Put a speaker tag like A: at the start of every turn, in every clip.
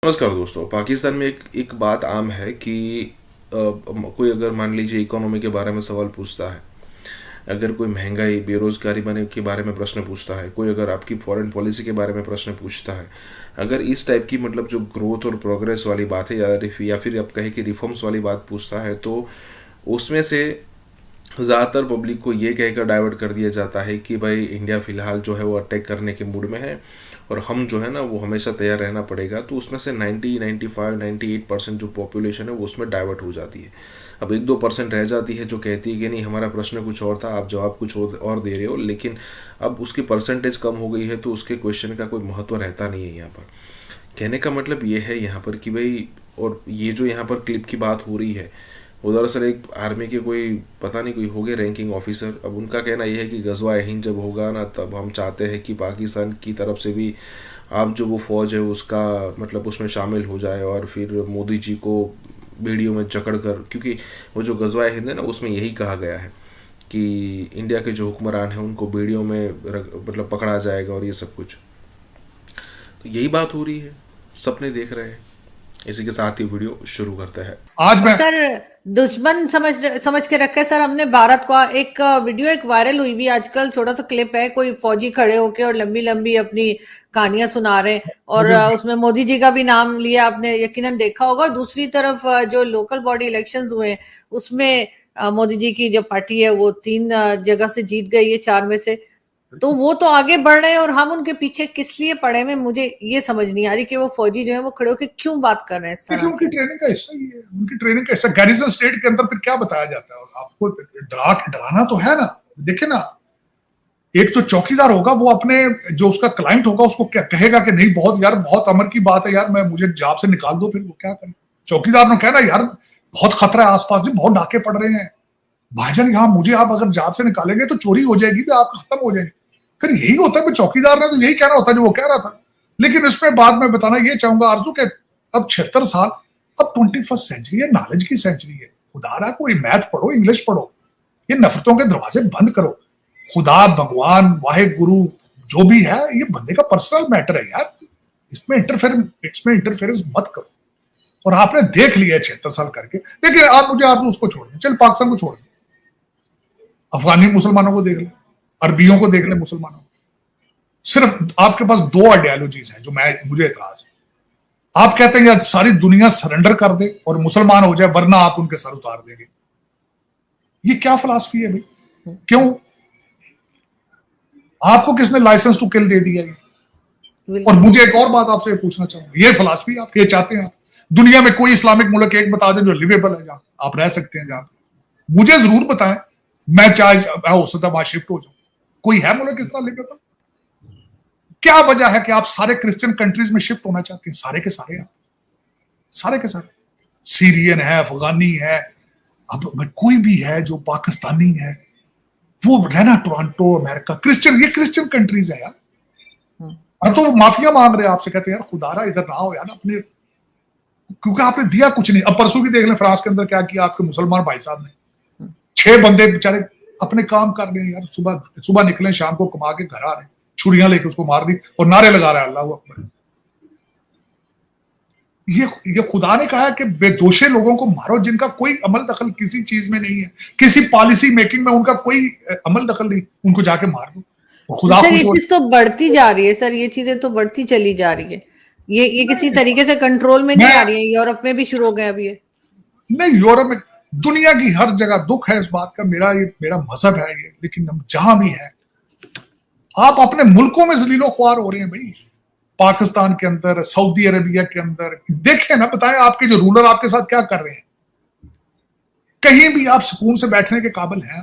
A: नमस्कार दोस्तों। पाकिस्तान में एक बात आम है कि कोई अगर मान लीजिए इकोनॉमी के बारे में सवाल पूछता है, अगर कोई महंगाई बेरोजगारी बने के बारे में प्रश्न पूछता है, कोई अगर आपकी फॉरेन पॉलिसी के बारे में प्रश्न पूछता है, अगर इस टाइप की मतलब जो ग्रोथ और प्रोग्रेस वाली बात है या फिर आप कहें कि रिफॉर्म्स वाली बात पूछता है, तो उसमें से ज़्यादातर पब्लिक को ये कहकर डाइवर्ट कर दिया जाता है कि भाई इंडिया फ़िलहाल जो है वो अटैक करने के मूड में है और हम जो है ना वो हमेशा तैयार रहना पड़ेगा। तो उसमें से 90 95 98% जो पॉपुलेशन है वो उसमें डाइवर्ट हो जाती है। अब 1 2% रह जाती है जो कहती है कि नहीं, हमारा प्रश्न कुछ और था, आप जवाब कुछ और दे रहे हो, लेकिन अब उसकी परसेंटेज कम हो गई है तो उसके क्वेश्चन का कोई महत्व रहता नहीं है यहाँ पर। कहने का मतलब ये है यहाँ पर कि भाई, और ये जो यहाँ पर क्लिप की बात हो रही है वो दरअसल एक आर्मी के कोई पता नहीं कोई हो गए रैंकिंग ऑफिसर। अब उनका कहना यह है कि गजवा हिंद जब होगा ना तब हम चाहते हैं कि पाकिस्तान की तरफ से भी आप जो वो फौज है उसका मतलब उसमें शामिल हो जाए और फिर मोदी जी को वीडियो में जकड़ कर, क्योंकि वो जो गजवा हिंद है ना उसमें यही कहा गया है कि इंडिया के जो हुक्मरान हैं उनको वीडियो में मतलब पकड़ा जाएगा और ये सब कुछ। तो यही बात हो रही है, सपने देख रहे हैं। इसी के साथ ही वीडियो शुरू करते हैं।
B: आज मैं
C: सर दुश्मन समझ के रखे सर हमने भारत को। एक वीडियो एक वायरल हुई भी आजकल, छोटा सा क्लिप है, कोई फौजी खड़े होके और लंबी लंबी अपनी कहानियां सुना रहे हैं और उसमें मोदी जी का भी नाम लिया, आपने यकीनन देखा होगा। दूसरी तरफ जो लोकल बॉडी इलेक्शंस हुए उसमें मोदी जी की जो पार्टी है वो 3 जगह से जीत गई है 4 में से। तो वो तो आगे बढ़ रहे हैं और हम उनके पीछे किस लिए पड़े हैं, मुझे ये समझ नहीं आ रही कि वो फौजी जो है वो खड़े होकर क्यों बात कर रहे हैं इस तरह।
B: उनकी ट्रेनिंग का हिस्सा ही है, उनकी ट्रेनिंग का हिस्सा। गैरिसन स्टेट के अंदर फिर क्या बताया जाता है? और आपको डराना तो है ना। देखिए ना, एक जो चौकीदार होगा वो अपने जो उसका क्लाइंट होगा उसको क्या कहेगा कि नहीं बहुत यार बहुत अमर की बात है यार, मैं मुझे जॉब से निकाल दो। फिर वो क्या करे? चौकीदार ने कहना यार बहुत खतरा है आसपास जी, बहुत डाके पड़ रहे हैं भाईजान, यहाँ मुझे आप अगर जॉब से निकालेंगे तो चोरी हो जाएगी भी, आप खत्म हो जाएंगे। फिर यही होता है, चौकीदार ने तो यही कहना होता है जो वो कह रहा था। लेकिन इसमें बाद में बताना ये चाहूंगा आरजू के अब 76 साल, अब 21st सेंचुरी है, नॉलेज की सेंचुरी है। खुदा रहा कोई मैथ पढ़ो, इंग्लिश पढ़ो, ये नफरतों के दरवाजे बंद करो। खुदा भगवान वाहे गुरु जो भी है ये बंदे का पर्सनल मैटर है यार, इसमें इंटरफेरेंस मत करो। और आपने देख लिया 76 साल करके। लेकिन आप मुझे आरजू उसको छोड़ दें, चल पाकिस्तान को छोड़ दें, अफगानी मुसलमानों को देख ले, अरबियों को देख ले, मुसलमानों को। सिर्फ आपके पास 2 आइडियोलॉजीज हैं जो मुझे एतराज है। आप कहते हैं यार सारी दुनिया सरेंडर कर दे और मुसलमान हो जाए वरना आप उनके सर उतार देंगे। ये क्या फिलॉसफी है भाई? क्यों आपको किसने लाइसेंस टू किल दे दिया? और मुझे एक और बात आपसे पूछना चाहूंगा, ये फिलॉसफी आप ये चाहते हैं? दुनिया में कोई इस्लामिक मुल्क एक बता दें जो लिवेबल है, जहां आप रह सकते हैं, जहां मुझे जरूर बताएं, मैं चाहे हो सकता वहां शिफ्ट हो जाऊं। कोई है मुल्क इस तरह लिवेबल? क्या वजह है कि आप सारे क्रिश्चियन कंट्रीज में शिफ्ट होना चाहते हैं? सारे के सारे, सारे के सारे सीरियन है, अफगानी है, अब कोई भी है जो पाकिस्तानी है, वो रहना टोरंटो अमेरिका, क्रिश्चियन, ये क्रिश्चियन कंट्रीज है यार। अब तो माफिया मांग रहे हैं आपसे, कहते हैं यार खुदारा इधर ना हो यार अपने, क्योंकि आपने दिया कुछ नहीं। अब परसों भी देख लें फ्रांस के अंदर क्या किया आपके मुसलमान भाई साहब ने। 6 बंदे बेचारे अपने काम कर रहे हैं यार, सुबह निकले शाम को कमा के घर आ रहे हैं, छुरियां लेके उसको मार दी और नारे लगा रहा है अल्लाह अकबर। ये खुदा ने कहा है कि बेदोषे लोगों को मारो जिनका कोई अमल दखल किसी चीज में नहीं है, किसी पॉलिसी मेकिंग में उनका कोई अमल दखल नहीं, उनको जाके मार दो। खुदा
C: सर ये चीज तो बढ़ती जा रही है सर, ये चीजें तो बढ़ती चली जा रही है, ये किसी तरीके से कंट्रोल में नहीं आ रही है। यूरोप में भी शुरू हो गया अभी ये।
B: नहीं, यूरोप में, दुनिया की हर जगह दुख है इस बात का। मेरा मजहब है ये, लेकिन हम जहां भी है आप अपने मुल्कों में जलीलो ख्वार हो रहे हैं भाई। पाकिस्तान के अंदर, सऊदी अरेबिया के अंदर देखें ना, बताएं आपके जो रूलर आपके साथ क्या कर रहे हैं। कहीं भी आप सुकून से बैठने के काबिल हैं?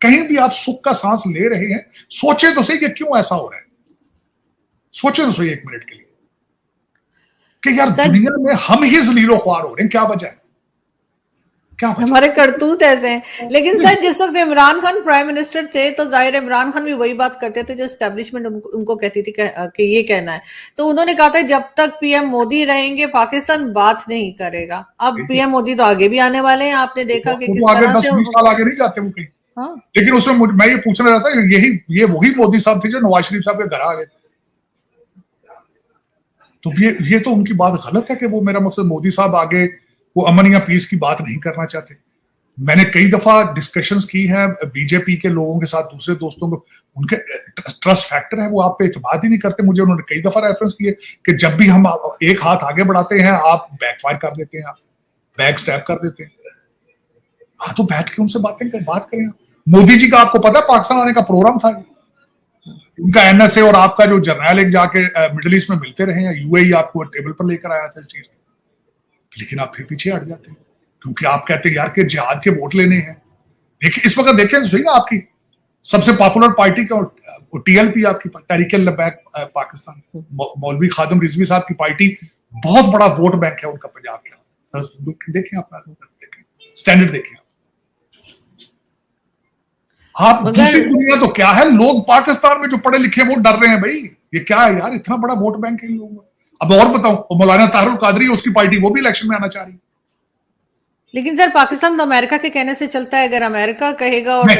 B: कहीं भी आप सुख का सांस ले रहे हैं? सोचे तो सही कि क्यों ऐसा हो रहा है। सोचे तो सही एक मिनट के लिए कि यार दुनिया में हम ही जलीलो ख्वार हो रहे हैं, क्या वजह है?
C: हमारे करतूत ऐसे हैं। लेकिन सर जिस वक्त इमरान खान प्राइम मिनिस्टर थे तो जाहिर इमरान खान भी वही बात करते थे जो एस्टेब्लिशमेंट उनको कहती थी कि ये कहना है। तो उन्होंने कहा था जब तक पीएम मोदी रहेंगे पाकिस्तान बात नहीं करेगा। अब पीएम मोदी तो आगे भी आने वाले हैं, आपने देखा कि किस तरह से
B: 10-20 साल आगे नहीं जाते वो कहीं।
C: हाँ।
B: लेकिन उसमें मैं ये पूछना चाहता हूँ, ये वही मोदी साहब थे जो नवाज शरीफ साहब के घर आ गए थे। तो ये तो उनकी बात गलत है कि वो, मेरा मकसद मोदी साहब आगे वो अमन या पीस की बात नहीं करना चाहते। मैंने कई दफा डिस्कशंस की है बीजेपी के लोगों के साथ, दूसरे दोस्तों को, उनके ट्रस्ट फैक्टर है, वो आप पे इत्मीनान ही नहीं करते। मुझे उन्होंने कई दफा रेफरेंस किए कि जब भी हम एक हाथ आगे बढ़ाते हैं आप बैकफायर कर देते हैं, आप बैक स्टैप कर देते हैं। हाँ, तो बैठ के उनसे बात करें। मोदी जी का आपको पता है पाकिस्तान आने का प्रोग्राम था, उनका एनएसए और आपका जो जर्नल एक जाके मिडिल ईस्ट में मिलते रहे हैं, यूएई आपको टेबल पर लेकर आया था इस चीज, लेकिन आप फिर पीछे हट जाते हैं क्योंकि आप कहते हैं यार कि जिहाद के वोट लेने हैं। देखिए इस वक्त देखें तो सही ना, आपकी सबसे पॉपुलर पार्टी का टीएलपी, आपकी तहरीक लबैक पाकिस्तान, मौलवी खादिम रिजवी साहब की पार्टी, बहुत बड़ा वोट बैंक है उनका पंजाब के अंदर। देखें अपना स्टैंडर्ड देखें आप। दूसरी दुनिया तो क्या है, लोग पाकिस्तान में जो पढ़े लिखे वो डर रहे हैं भाई, ये क्या है यार, इतना बड़ा वोट बैंक है इन लोगों का। अब और बताओ, मौलाना तारुल कादरी उसकी पार्टी, वो भी इलेक्शन में आना चाह रही है।
C: लेकिन सर पाकिस्तान तो अमेरिका के कहने से चलता है, अगर अमेरिका कहेगा और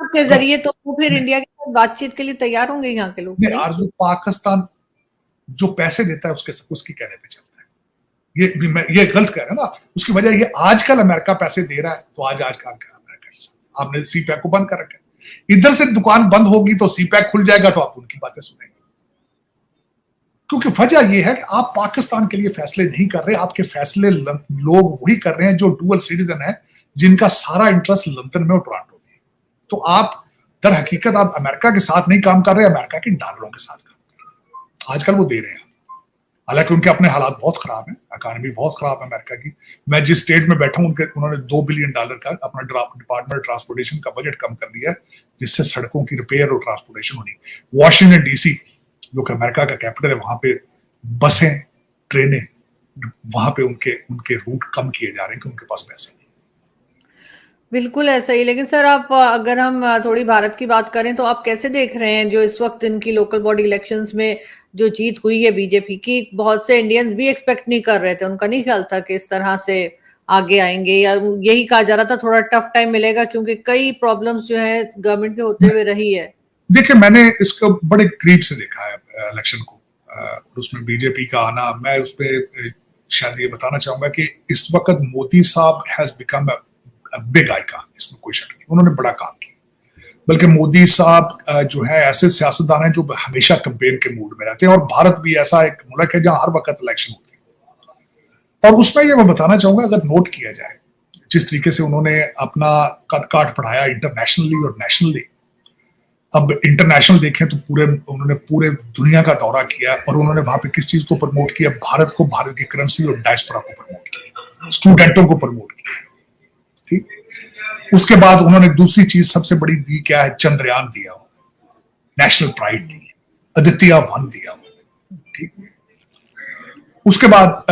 C: के जरिए तो फिर इंडिया के साथ बातचीत के लिए तैयार होंगे यहाँ के लोग।
B: आरजू, पाकिस्तान जो पैसे देता है उसकी कहने पे चलता है। ये गलत कह रहे हैं ना, उसकी वजह ये आजकल अमेरिका पैसे दे रहा है तो आज का अमेरिका, आपने सीपैक को बंद कर रखा है। इधर से दुकान बंद होगी तो सीपैक खुल जाएगा तो आप उनकी बातें सुनेंगे, क्योंकि वजह यह है कि आप पाकिस्तान के लिए फैसले नहीं कर रहे, आपके फैसले लोग वही कर रहे हैं जो डुअल सिटीजन है, जिनका सारा इंटरेस्ट लंदन में और टोरंटो में। तो आप दर हकीकत आप अमेरिका के साथ नहीं काम कर रहे, अमेरिका के डॉलरों के साथ काम कर रहे। आजकल वो दे रहे हैं, हालांकि उनके अपने हालात बहुत खराब हैं, इकॉनमी बहुत खराब है अमेरिका की। मैं जिस स्टेट में बैठा हूं, उन्होंने $2 बिलियन का अपना डिपार्टमेंट ट्रांसपोर्टेशन का बजट कम कर दिया है, जिससे सड़कों की रिपेयर और ट्रांसपोर्टेशन होनी। वॉशिंगटन डीसी जो कि अमेरिका का कैपिटल है, वहां पे बसें, ट्रेनें, वहां पे उनके रूट कम किए जा रहे हैं कि उनके पास पैसे नहीं।
C: बिल्कुल ऐसा ही। लेकिन सर आप, अगर हम थोड़ी भारत की बात करें तो आप कैसे देख रहे हैं जो इस वक्त इनकी लोकल बॉडी इलेक्शंस में जो जीत हुई है बीजेपी की? बहुत से इंडियंस भी एक्सपेक्ट नहीं कर रहे थे, उनका नहीं ख्याल था कि इस तरह से आगे आएंगे, या यही कहा जा रहा था थोड़ा टफ टाइम मिलेगा क्योंकि कई प्रॉब्लम्स जो है गवर्नमेंट के होते हुए रही है।
B: देखिए मैंने इसको बड़े करीब से देखा है इलेक्शन को, और उसमें बीजेपी का आना, मैं उस पर शायद ये बताना चाहूंगा कि इस वक्त मोदी साहब हैज बिकम बिग आइकॉन, इसमें कोई शक नहीं, उन्होंने बड़ा काम किया। बल्कि मोदी साहब जो है ऐसे सियासतदान हैं जो हमेशा कैंपेन के मूड में रहते हैं, और भारत भी ऐसा एक मुल्क है जहां हर वक्त इलेक्शन होते हैं। और उसमें ये मैं बताना चाहूंगा, अगर नोट किया जाए जिस तरीके से उन्होंने अपना कद काठ बढ़ाया इंटरनेशनली और नेशनली। अब इंटरनेशनल देखें तो उन्होंने पूरे दुनिया का दौरा किया, और उन्होंने वहां पे किस चीज को प्रमोट किया? भारत को, भारत की करेंसी और डायस्पोरा को प्रमोट किया, स्टूडेंटों को प्रमोट किया। ठीक, उसके बाद उन्होंने दूसरी चीज सबसे बड़ी दी क्या है? चंद्रयान दिया, नेशनल प्राइड दी, आदित्य 1 दिया। ठीक, उसके बाद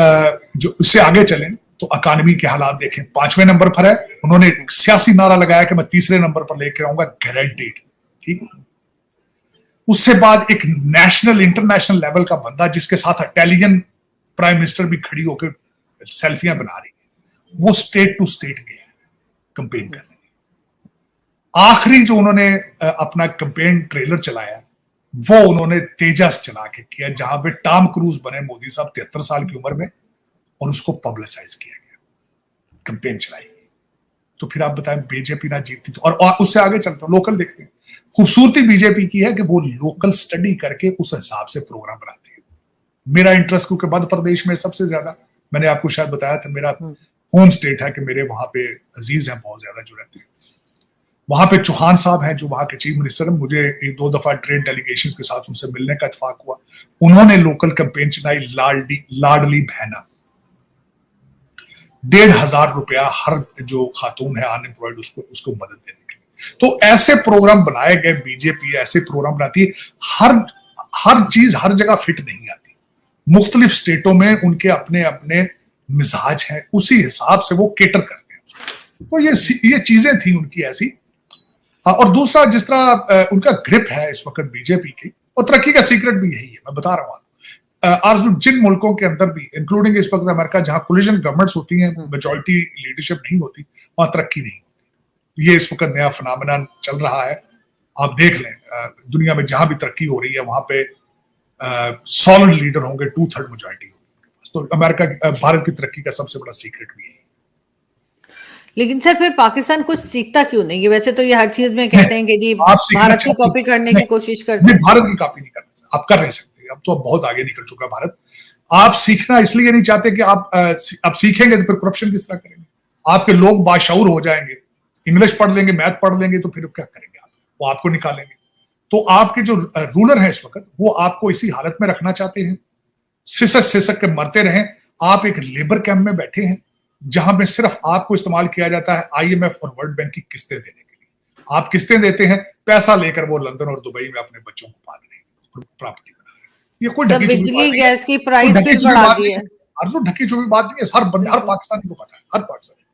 B: जो इससे आगे चलें तो इकॉनमी के हालात देखें, 5वें नंबर पर है। उन्होंने सियासी नारा लगाया कि मैं 3रे नंबर पर लेकर आऊंगा, गारंटीड। ठीक, उससे बाद एक नेशनल इंटरनेशनल लेवल का बंदा जिसके साथ इटालियन प्राइम मिनिस्टर भी खड़ी होकर सेल्फियां बना रही है, वो स्टेट टू स्टेट गया कैंपेन करने। आखिरी जो उन्होंने अपना कैंपेन ट्रेलर चलाया वो उन्होंने तेजस चला के किया, जहां पे टॉम क्रूज बने मोदी साहब 73 साल की उम्र में, और उसको पब्लिसाइज किया गया, कैंपेन चलाई। तो फिर आप बताएं बीजेपी ना जीतती तो। और उससे आगे चलते हैं, लोकल देखते हैं। खूबसूरती बीजेपी की है कि वो लोकल स्टडी करके उस हिसाब से प्रोग्राम बनाते हैं। मेरा इंटरेस्ट क्योंकि मध्य प्रदेश में सबसे ज्यादा, मैंने आपको शायद बताया था, मेरा होम स्टेट है कि मेरे वहां पे अजीज हैं बहुत ज्यादा जो रहते हैं वहां पे। चौहान साहब हैं जो वहां के चीफ मिनिस्टर हैं, मुझे 1-2 दफा ट्रेड डेलीगेशन के साथ उनसे मिलने का इत्तेफाक हुआ। उन्होंने लोकल कैंपेन चलाई, लाडली बहना, 1,500 रुपया हर जो खातून है अनएम्प्लॉयड उसको मदद देने के लिए। तो ऐसे प्रोग्राम बनाए गए, बीजेपी ऐसे प्रोग्राम बनाती है। हर चीज हर जगह फिट नहीं आती, मुख्तलिफ स्टेटों में उनके अपने अपने मिजाज है, उसी हिसाब से वो केटर करते हैं। तो ये चीजें थी उनकी ऐसी। और दूसरा, जिस तरह उनका ग्रिप है इस वक्त बीजेपी की, और तरक्की का सीक्रेट भी यही है, मैं बता रहा हूँ। आरजू, जिन मुल्कों के अंदर भी, इंक्लूडिंग इस वक्त अमेरिका, जहां कोलिजन गवर्नमेंट्स होती हैं, मेजॉरिटी लीडरशिप नहीं होती, वहां तरक्की नहीं होती। ये इस वक्त नया फिनोमेना चल रहा है। आप देख लें दुनिया में जहां भी तरक्की हो रही है वहां पे सॉलिड लीडर होंगे, 2/3 मेजॉरिटी होगी। तो अमेरिका, भारत की तरक्की का सबसे बड़ा सीक्रेट भी है।
C: लेकिन सर फिर पाकिस्तान कुछ सीखता क्यों नहीं है? वैसे तो ये हर चीज में कहते हैं कि जी
B: आप सीखना
C: भारत की
B: चाहते
C: कॉपी
B: हैं?
C: करने
B: नहीं,
C: की कोशिश करते हैं।
B: भारत की कॉपी नहीं करना, आप कर नहीं सकते। अब तो बहुत आगे निकल चुका भारत। आप सीखना इसलिए नहीं चाहते कि आप सीखेंगे तो फिर करप्शन किस तरह करेंगे? आपके लोग बाशऊर हो जाएंगे, इंग्लिश पढ़ लेंगे, मैथ पढ़ लेंगे, तो फिर क्या करेंगे आप? वो आपको निकालेंगे। तो आपके जो रूलर हैं इस वक्त, वो आपको इसी हालत में रखना चाहते हैं, सिसक सिसक के मरते रहें। आप एक लेबर कैंप में बैठे हैं जहां में सिर्फ आपको इस्तेमाल किया जाता है IMF और वर्ल्ड बैंक की किस्तें देने के लिए। आप किस्तें देते हैं, पैसा लेकर वो लंदन और दुबई में अपने बच्चों को पाल रहे हैं और प्रॉपर्टी बना रहे हैं। ये कोई ढकी छुपी
C: बिजली
B: बात नहीं
C: गैस की
B: है,
C: प्राइस
B: ढकी
C: फिर
B: छुपी
C: बढ़ा
B: बात
C: दी
B: नहीं
C: है।
B: है, ढकी छुपी बात नहीं है। हर पाकिस्तानी को पता है, हर पाकिस्तानी।